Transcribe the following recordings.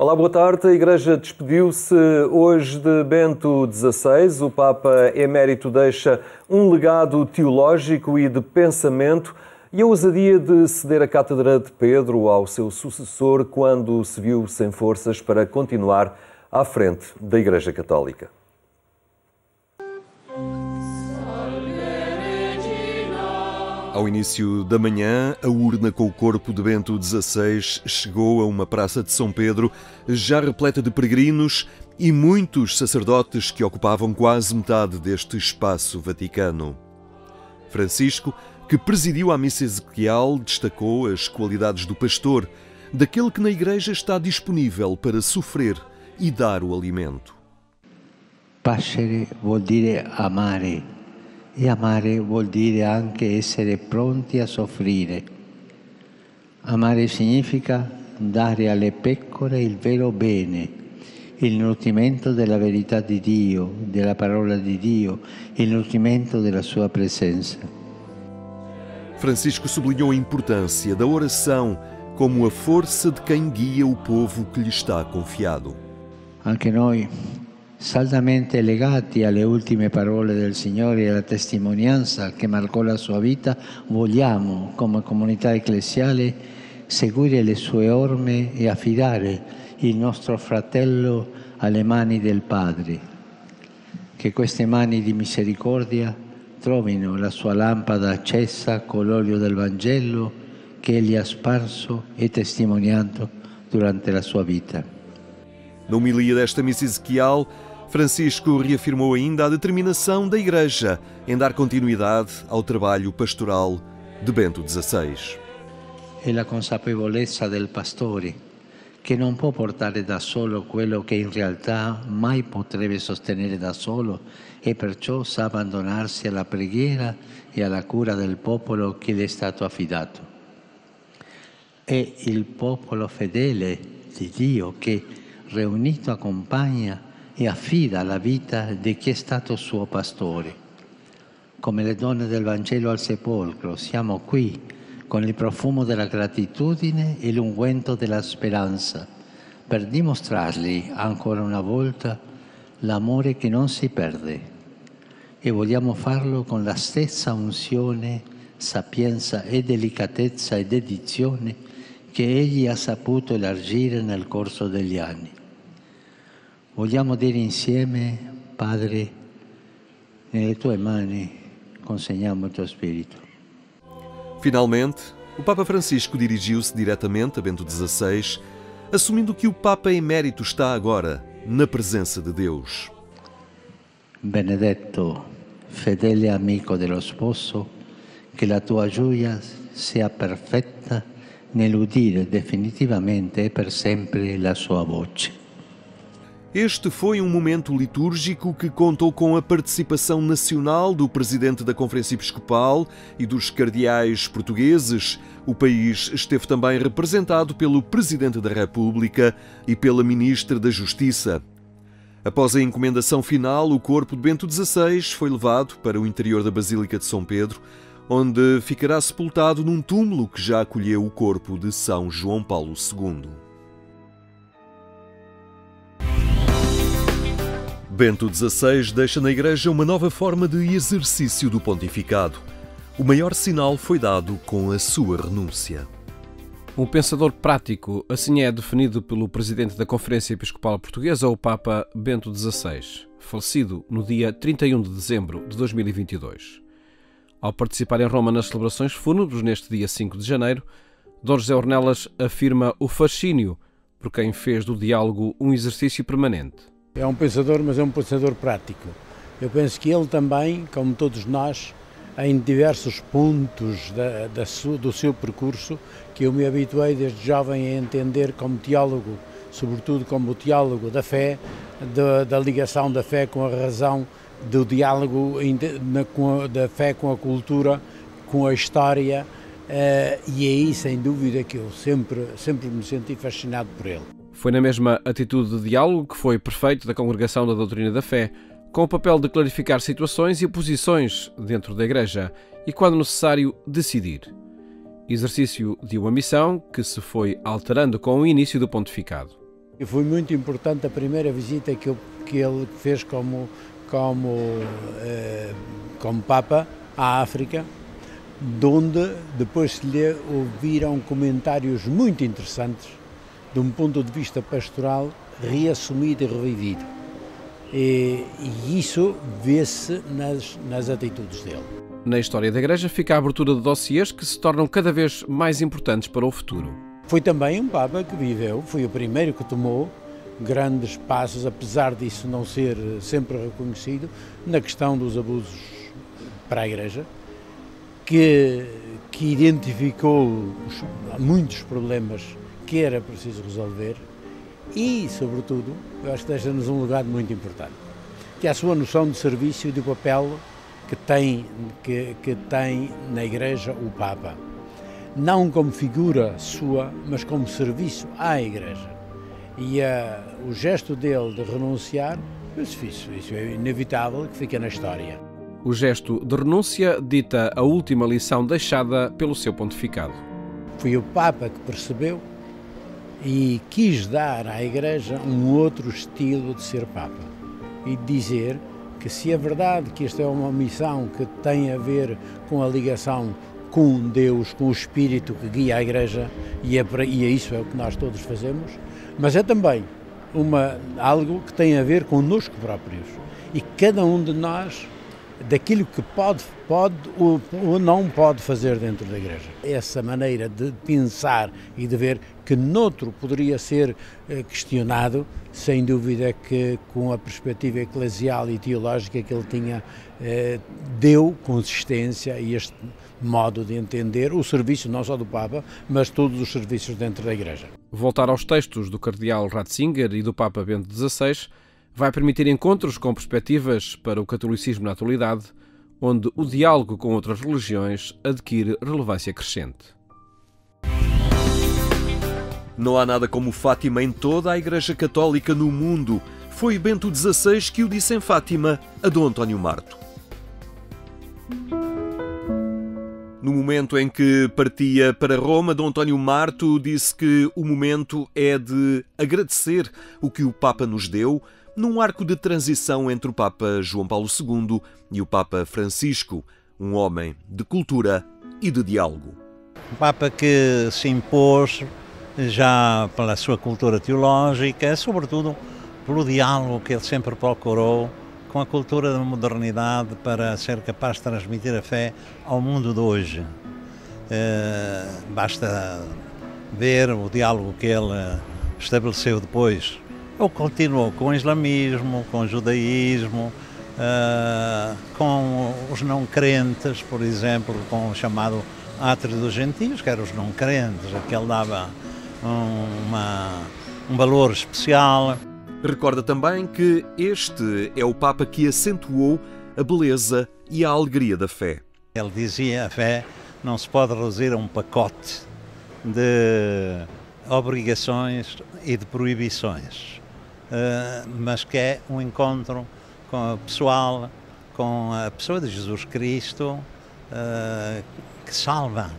Olá, boa tarde. A Igreja despediu-se hoje de Bento XVI. O Papa Emérito deixa um legado teológico e de pensamento e a ousadia de ceder a Cátedra de Pedro ao seu sucessor quando se viu sem forças para continuar à frente da Igreja Católica. Ao início da manhã, a urna com o corpo de Bento XVI chegou a uma praça de São Pedro, já repleta de peregrinos e muitos sacerdotes que ocupavam quase metade deste espaço vaticano. Francisco, que presidiu a missa ezequial, destacou as qualidades do pastor, daquele que na Igreja está disponível para sofrer e dar o alimento. Pascere vuol dire amare. E amare vuol dire anche essere pronti a soffrire. Amare significa dare alle pecore il vero bene, il nutrimento della verità di Dio, della parola di Dio, il nutrimento della sua presença. Francisco sublinhou a importância da oração como a força de quem guia o povo que lhe está confiado. Anche noi, saldamente legati alle ultime parole del Signore e alla testimonianza che marcò la sua vita, vogliamo, come comunità ecclesiale, seguire le sue orme e affidare il nostro fratello alle mani del Padre. Che queste mani di misericordia trovino la sua lampada accesa con l'olio del Vangelo che egli ha sparso e testimoniato durante la sua vita. Na homilia desta missa ezequial, Francisco reafirmou ainda a determinação da Igreja em dar continuidade ao trabalho pastoral de Bento XVI. È la consapevolezza del pastore che non può portare da solo quello che in realtà mai potrebbe sostenere da solo e perciò sa abbandonarsi alla preghiera e alla cura del popolo che gli è stato affidato. È il popolo fedele di Dio che, riunito, accompagna e affida la vita di chi è stato suo pastore. Come le donne del Vangelo al sepolcro, siamo qui con il profumo della gratitudine e l'unguento della speranza, per dimostrargli ancora una volta l'amore che non si perde. E vogliamo farlo con la stessa unzione, sapienza e delicatezza e dedizione che egli ha saputo elargire nel corso degli anni. Vogliamo dire insieme, Padre, nelle tue mani consegniamo il tuo spirito. Finalmente, o Papa Francisco dirigiu-se diretamente a Bento XVI, assumindo que o Papa Emérito está agora na presença de Deus. Benedetto, fedele amico dello sposo, che la tua gioia sia perfetta nell'udire definitivamente e per sempre la sua voce. Este foi um momento litúrgico que contou com a participação nacional do presidente da Conferência Episcopal e dos cardeais portugueses. O país esteve também representado pelo Presidente da República e pela Ministra da Justiça. Após a encomendação final, o corpo de Bento XVI foi levado para o interior da Basílica de São Pedro, onde ficará sepultado num túmulo que já acolheu o corpo de São João Paulo II. Bento XVI deixa na Igreja uma nova forma de exercício do pontificado. O maior sinal foi dado com a sua renúncia. Um pensador prático, assim é definido pelo presidente da Conferência Episcopal Portuguesa, o Papa Bento XVI, falecido no dia 31 de dezembro de 2022. Ao participar em Roma nas celebrações fúnebres, neste dia 5 de janeiro, Dom José Ornelas afirma o fascínio por quem fez do diálogo um exercício permanente. É um pensador, mas é um pensador prático. Eu penso que ele também, como todos nós, em diversos pontos do seu percurso, que eu me habituei desde jovem a entender como teólogo, sobretudo como o teólogo da fé, da ligação da fé com a razão, do diálogo da fé com a cultura, com a história, e aí, sem dúvida, que eu sempre me senti fascinado por ele. Foi na mesma atitude de diálogo que foi prefeito da Congregação da Doutrina da Fé, com o papel de clarificar situações e oposições dentro da Igreja e, quando necessário, decidir. Exercício de uma missão que se foi alterando com o início do pontificado. E foi muito importante a primeira visita que ele fez como Papa à África, onde depois se lhe ouviram comentários muito interessantes, de um ponto de vista pastoral, reassumido e revivido. E isso vê-se nas atitudes dele. Na história da Igreja fica a abertura de dossiês que se tornam cada vez mais importantes para o futuro. Foi também um Papa que viveu, foi o primeiro que tomou grandes passos, apesar disso não ser sempre reconhecido, na questão dos abusos para a Igreja, que identificou muitos problemas que era preciso resolver e, sobretudo, eu acho que deixa-nos um legado muito importante, que é a sua noção de serviço e do papel que tem na Igreja o Papa. Não como figura sua, mas como serviço à Igreja. E o gesto dele de renunciar, isso é inevitável que fica na história. O gesto de renúncia dita a última lição deixada pelo seu pontificado. Foi o Papa que percebeu e quis dar à Igreja um outro estilo de ser Papa e dizer que se é verdade que esta é uma missão que tem a ver com a ligação com Deus, com o Espírito que guia a Igreja, e isso é o que nós todos fazemos, mas é também algo que tem a ver connosco próprios. E cada um de nós, daquilo que pode ou não pode fazer dentro da Igreja. Essa maneira de pensar e de ver que noutro poderia ser questionado, sem dúvida que com a perspectiva eclesial e teológica que ele tinha, deu consistência a este modo de entender o serviço não só do Papa, mas todos os serviços dentro da Igreja. Voltar aos textos do cardeal Ratzinger e do Papa Bento XVI vai permitir encontros com perspectivas para o catolicismo na atualidade, onde o diálogo com outras religiões adquire relevância crescente. Não há nada como Fátima em toda a Igreja Católica no mundo. Foi Bento XVI que o disse em Fátima a Dom António Marto. No momento em que partia para Roma, Dom António Marto disse que o momento é de agradecer o que o Papa nos deu, num arco de transição entre o Papa João Paulo II e o Papa Francisco, um homem de cultura e de diálogo. Um Papa que se impôs já pela sua cultura teológica, sobretudo pelo diálogo que ele sempre procurou com a cultura da modernidade para ser capaz de transmitir a fé ao mundo de hoje. Basta ver o diálogo que ele estabeleceu depois. Ele continuou com o islamismo, com o judaísmo, com os não crentes, por exemplo, com o chamado átrio dos gentios, que eram os não crentes, a que ele dava um valor especial. Recorda também que este é o Papa que acentuou a beleza e a alegria da fé. Ele dizia que a fé não se pode reduzir a um pacote de obrigações e de proibições, mas que é um encontro pessoal com a pessoa de Jesus Cristo que salva.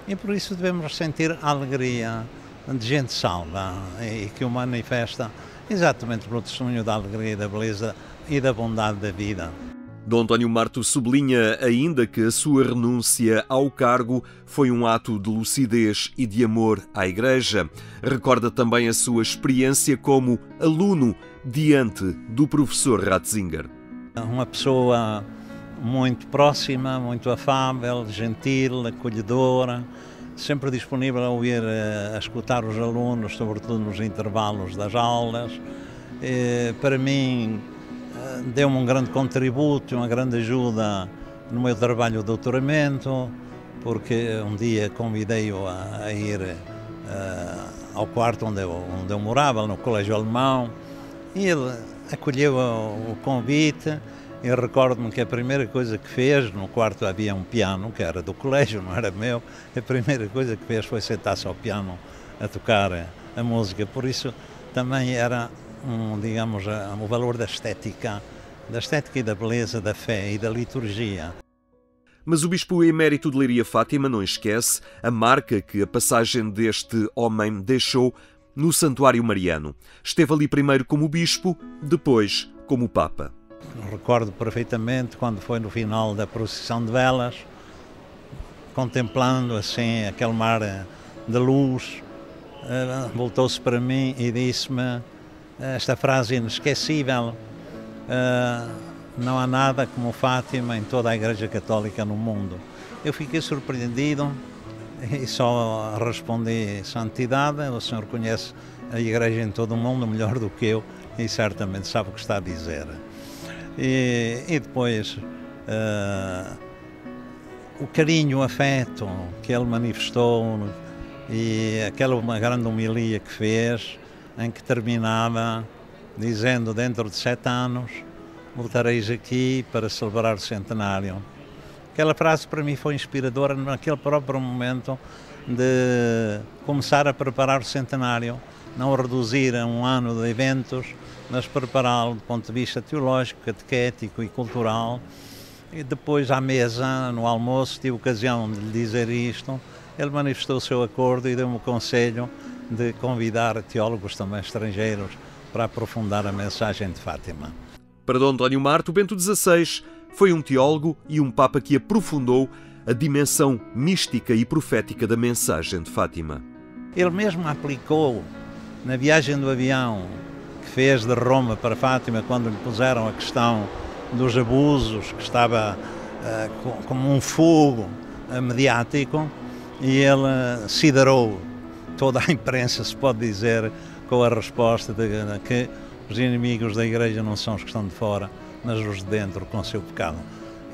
E por isso devemos sentir a alegria de gente salva e que o manifesta exatamente pelo testemunho da alegria, da beleza e da bondade da vida. Dom António Marto sublinha ainda que a sua renúncia ao cargo foi um ato de lucidez e de amor à Igreja. Recorda também a sua experiência como aluno diante do professor Ratzinger. Uma pessoa muito próxima, muito afável, gentil, acolhedora, sempre disponível a ouvir, a escutar os alunos, sobretudo nos intervalos das aulas. Para mim, deu-me um grande contributo, uma grande ajuda no meu trabalho de doutoramento, porque um dia convidei-o a ir ao quarto onde eu morava, no Colégio Alemão, e ele acolheu o convite. Eu recordo-me que a primeira coisa que fez, no quarto havia um piano, que era do colégio, não era meu, a primeira coisa que fez foi sentar-se ao piano a tocar a música. Por isso também era, digamos, o valor da estética e da beleza da fé e da liturgia. Mas o bispo emérito de Leiria Fátima não esquece a marca que a passagem deste homem deixou no Santuário Mariano. Esteve ali primeiro como bispo, depois como papa. Recordo perfeitamente quando foi no final da procissão de velas, contemplando assim aquele mar de luz, voltou-se para mim e disse-me esta frase inesquecível: não há nada como Fátima em toda a Igreja Católica no mundo. Eu fiquei surpreendido e só respondi: Santidade, o senhor conhece a Igreja em todo o mundo melhor do que eu e certamente sabe o que está a dizer. E depois o carinho, o afeto que ele manifestou e aquela grande homilia que fez, em que terminava dizendo: dentro de 7 anos voltareis aqui para celebrar o centenário. Aquela frase para mim foi inspiradora naquele próprio momento de começar a preparar o centenário, não reduzir a um ano de eventos, mas prepará-lo do ponto de vista teológico, catequético e cultural. E depois, à mesa, no almoço, tive ocasião de lhe dizer isto. Ele manifestou o seu acordo e deu-me o conselho de convidar teólogos também estrangeiros para aprofundar a mensagem de Fátima. Para Dom António Marto, Bento XVI foi um teólogo e um papa que aprofundou a dimensão mística e profética da mensagem de Fátima. Ele mesmo aplicou na viagem do avião que fez de Roma para Fátima, quando lhe puseram a questão dos abusos, que estava como um fogo mediático, e ele siderou toda a imprensa, se pode dizer, com a resposta de que os inimigos da Igreja não são os que estão de fora, mas os de dentro com o seu pecado.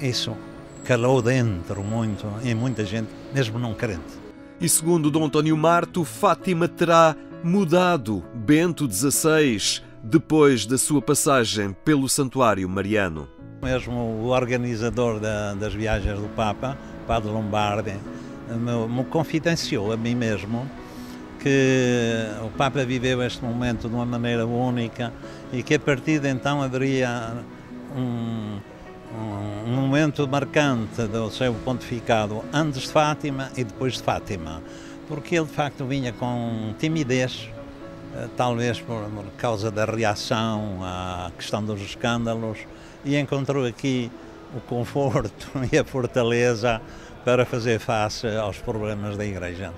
Isso calou dentro muito, em muita gente, mesmo não crente. E segundo Dom António Marto, Fátima terá mudado Bento XVI depois da sua passagem pelo Santuário Mariano. Mesmo o organizador das viagens do Papa, Padre Lombardi, me confidenciou a mim mesmo que o Papa viveu este momento de uma maneira única e que a partir de então haveria um momento marcante do seu pontificado antes de Fátima e depois de Fátima, porque ele de facto vinha com timidez, talvez por causa da reação à questão dos escândalos, e encontrou aqui o conforto e a fortaleza para fazer face aos problemas da Igreja.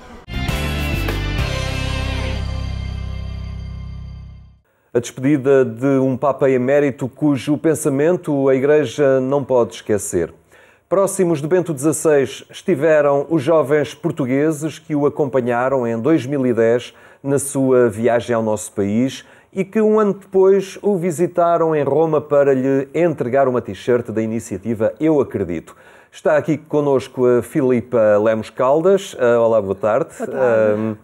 A despedida de um Papa emérito cujo pensamento a Igreja não pode esquecer. Próximos de Bento XVI estiveram os jovens portugueses que o acompanharam em 2010 na sua viagem ao nosso país e que um ano depois o visitaram em Roma para lhe entregar uma t-shirt da iniciativa Eu Acredito. Está aqui connosco a Filipa Lemos Caldas. Olá, boa tarde. Boa tarde.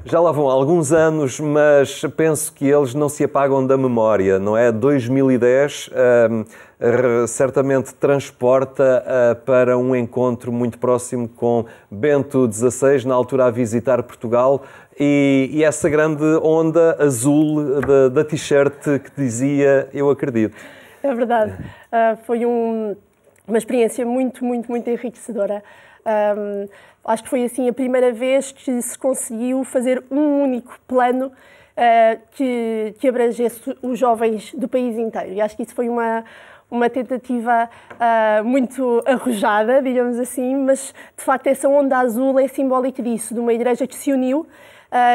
Já lá vão alguns anos, mas penso que eles não se apagam da memória, não é? 2010 certamente transporta para um encontro muito próximo com Bento XVI, na altura a visitar Portugal, e essa grande onda azul da t-shirt que dizia Eu Acredito. É verdade. Foi uma experiência muito enriquecedora. Acho que foi assim a primeira vez que se conseguiu fazer um único plano que abrangesse os jovens do país inteiro. E acho que isso foi uma tentativa muito arrojada, digamos assim, mas de facto essa onda azul é simbólica disso, de uma igreja que se uniu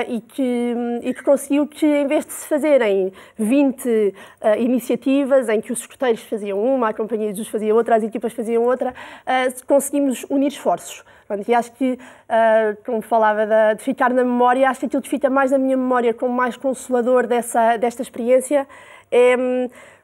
e que conseguiu que, em vez de se fazerem 20 iniciativas em que os escuteiros faziam uma, a Companhia de Jesus fazia outra, as equipas faziam outra, conseguimos unir esforços. E acho que, como falava de ficar na memória, acho que aquilo que fica mais na minha memória como mais consolador desta experiência é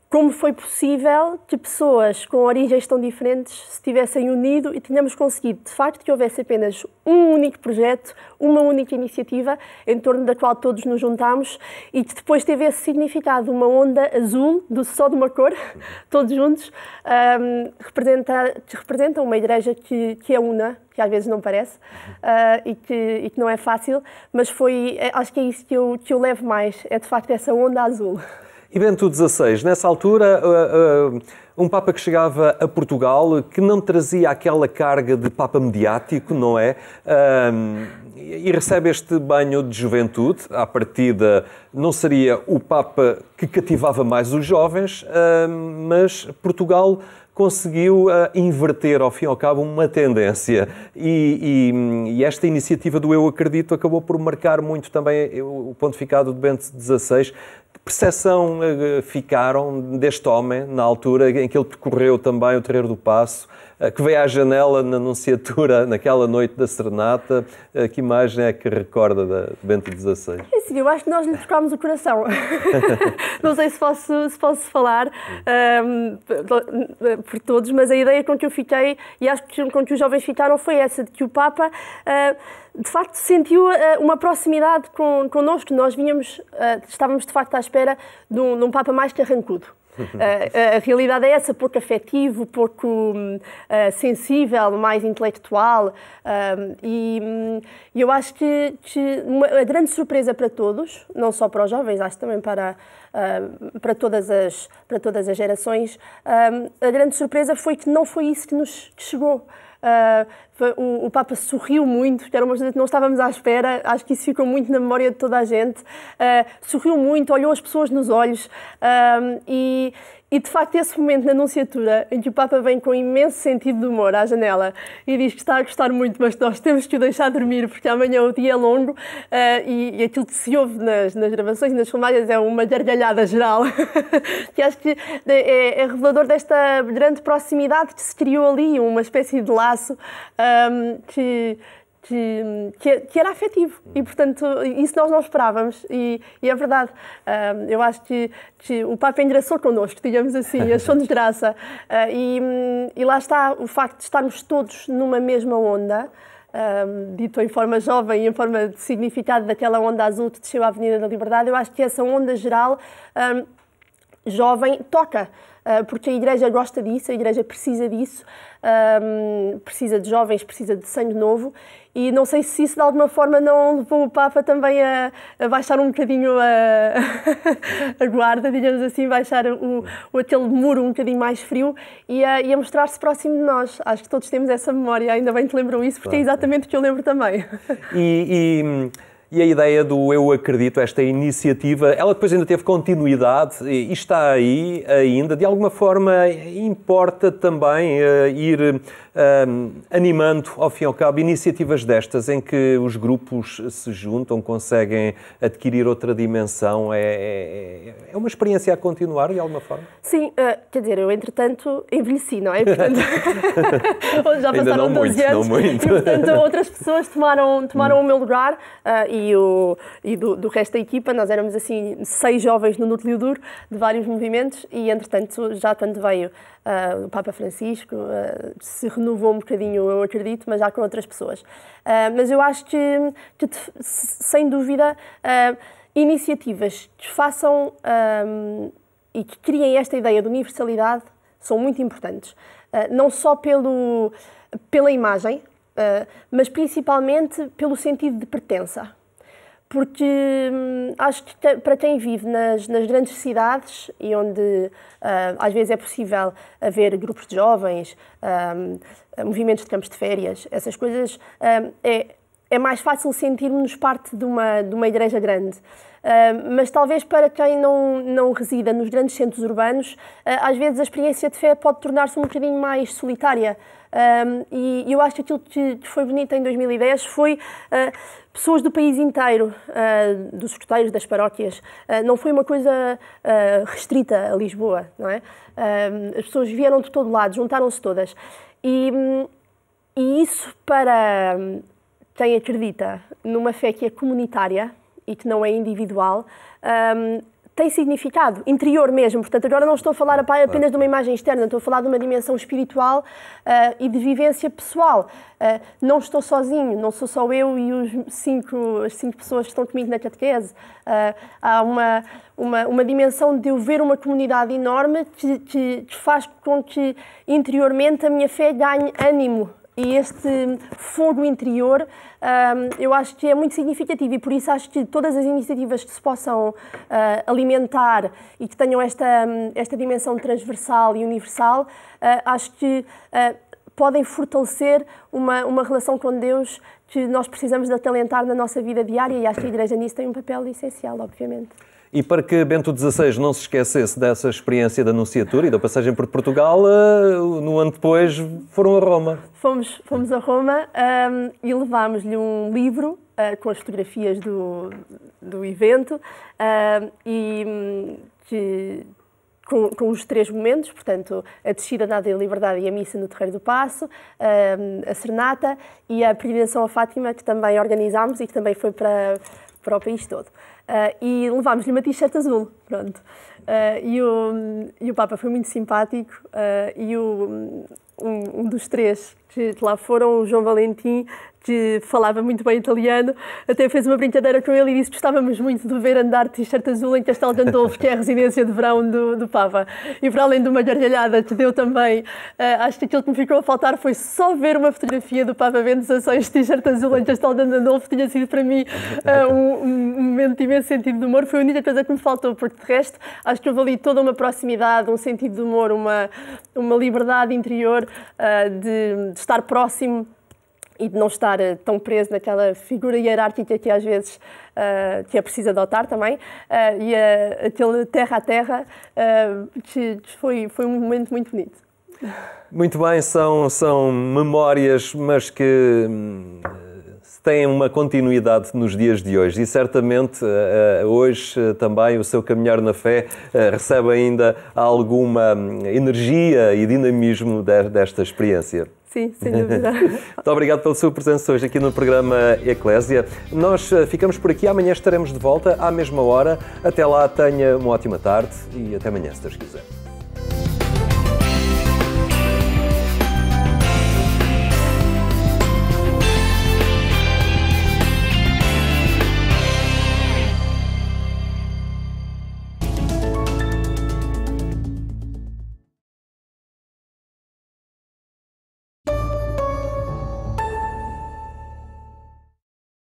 como foi possível que pessoas com origens tão diferentes se tivessem unido e tínhamos conseguido, de facto, que houvesse apenas um único projeto, uma única iniciativa em torno da qual todos nos juntámos e que depois teve esse significado, uma onda azul, só de uma cor, todos juntos, representa uma igreja que é una, que às vezes não parece, e que não é fácil, mas acho que é isso que eu levo mais, é de facto essa onda azul. E Bento XVI, nessa altura, um Papa que chegava a Portugal, que não trazia aquela carga de Papa mediático, não é? E recebe este banho de juventude. À partida, não seria o Papa que cativava mais os jovens, mas Portugal conseguiu inverter, ao fim e ao cabo, uma tendência. E esta iniciativa do Eu Acredito acabou por marcar muito também o pontificado de Bento XVI. Que percepção ficaram deste homem, na altura em que ele percorreu também o Terreiro do Paço, que veio à janela na Nunciatura, naquela noite da serenata? Que imagem é que recorda de Bento XVI? É sim, eu acho que nós lhe tocámos o coração. Não sei se posso falar por todos, mas a ideia com que eu fiquei, e acho que com que os jovens ficaram, foi essa, de que o Papa de facto sentiu uma proximidade connosco. Nós estávamos de facto à espera de um Papa mais carrancudo. A realidade é essa, pouco afetivo, pouco sensível, mais intelectual, e eu acho que a grande surpresa para todos, não só para os jovens, acho também para todas as gerações, a grande surpresa foi que não foi isso que chegou. O Papa sorriu muito, que era uma coisa que não estávamos à espera, acho que isso ficou muito na memória de toda a gente. Sorriu muito, olhou as pessoas nos olhos, e de facto esse momento na Nunciatura, em que o Papa vem com imenso sentido de humor à janela e diz que está a gostar muito, mas nós temos que o deixar dormir porque amanhã o dia é longo, e aquilo que se ouve nas gravações e nas filmagens é uma gargalhada geral, que acho que é revelador desta grande proximidade que se criou ali, uma espécie de laço que era afetivo, e portanto isso nós não esperávamos, e é verdade. Eu acho que o Papa engraçou connosco, digamos assim, achou-nos graça, e lá está o facto de estarmos todos numa mesma onda, dito em forma jovem e em forma de significado daquela onda azul que desceu à Avenida da Liberdade. Eu acho que essa onda geral jovem toca, porque a Igreja gosta disso, a Igreja precisa disso, precisa de jovens, precisa de sangue novo, e não sei se isso de alguma forma não levou o Papa também a baixar um bocadinho a guarda, digamos assim, baixar aquele muro um bocadinho mais frio e a mostrar-se próximo de nós. Acho que todos temos essa memória, ainda bem que lembram isso, porque é exatamente o que eu lembro também. E a ideia do Eu Acredito, esta iniciativa, ela depois ainda teve continuidade e está aí ainda. De alguma forma, importa também ir animando, ao fim e ao cabo, iniciativas destas em que os grupos se juntam, conseguem adquirir outra dimensão. É uma experiência a continuar, de alguma forma? Sim, quer dizer, eu, entretanto, envelheci, não é? Portanto, já passaram 12 anos. Não muito. E, portanto, outras pessoas tomaram o meu lugar, e do resto da equipa. Nós éramos assim 6 jovens no núcleo duro de vários movimentos, e entretanto já quando veio o Papa Francisco se renovou um bocadinho, eu acredito, mas já com outras pessoas. Mas eu acho que sem dúvida, iniciativas que façam e que criem esta ideia de universalidade são muito importantes, não só pela imagem, mas principalmente pelo sentido de pertença. Porque acho que para quem vive nas grandes cidades, e onde às vezes é possível haver grupos de jovens, movimentos de campos de férias, essas coisas, é mais fácil sentirmos parte de uma igreja grande. Mas talvez para quem não resida nos grandes centros urbanos, às vezes a experiência de fé pode tornar-se um bocadinho mais solitária. E eu acho que aquilo que foi bonito em 2010 foi pessoas do país inteiro, dos escuteiros, das paróquias. Não foi uma coisa restrita a Lisboa, não é? As pessoas vieram de todo lado, juntaram-se todas. E isso, para quem acredita numa fé que é comunitária e que não é individual, tem significado interior mesmo. Portanto, agora não estou a falar apenas de uma imagem externa, estou a falar de uma dimensão espiritual e de vivência pessoal. Não estou sozinho, não sou só eu e as 5 pessoas que estão comigo na catequese. Há uma dimensão de eu ver uma comunidade enorme que faz com que interiormente a minha fé ganhe ânimo, e este fogo interior, eu acho que é muito significativo, e por isso acho que todas as iniciativas que se possam alimentar e que tenham esta dimensão transversal e universal, acho que podem fortalecer uma relação com Deus que nós precisamos de acalentar na nossa vida diária, e acho que a Igreja nisso tem um papel essencial, obviamente. E para que Bento XVI não se esquecesse dessa experiência da Anunciatura e da passagem por Portugal, no ano depois foram a Roma. Fomos a Roma e levámos-lhe um livro com as fotografias do evento com os 3 momentos, portanto, a descida da Liberdade e a missa no Terreiro do Paço, a serenata e a peregrinação a Fátima, que também organizámos e que também foi para o país todo. E levámos-lhe uma t-shirt azul, pronto. E o Papa foi muito simpático e um dos 3 que lá foram, o João Valentim, que falava muito bem italiano, até fez uma brincadeira com ele e disse que gostávamos muito de ver andar de t-shirt azul em Castelo de Andolfo, que é a residência de verão do Papa. E para além de uma gargalhada que deu também, acho que aquilo que me ficou a faltar foi só ver uma fotografia do Papa Bento XVI de t-shirt azul em Castelo de Andolfo. Tinha sido para mim um momento de imenso sentido de humor. Foi a única coisa que me faltou, porque de resto acho que houve ali toda uma proximidade, um sentido de humor, uma liberdade interior de estar próximo e de não estar tão preso naquela figura hierárquica que às vezes que é preciso adotar também, e aquele terra a terra, que foi um momento muito bonito. Muito bem, são memórias, mas que têm uma continuidade nos dias de hoje, e certamente hoje também o seu caminhar na fé recebe ainda alguma energia e dinamismo desta experiência. Sim, sem dúvida. Muito obrigado pela sua presença hoje aqui no programa Eclésia. Nós ficamos por aqui, amanhã estaremos de volta à mesma hora. Até lá, tenha uma ótima tarde e até amanhã, se Deus quiser.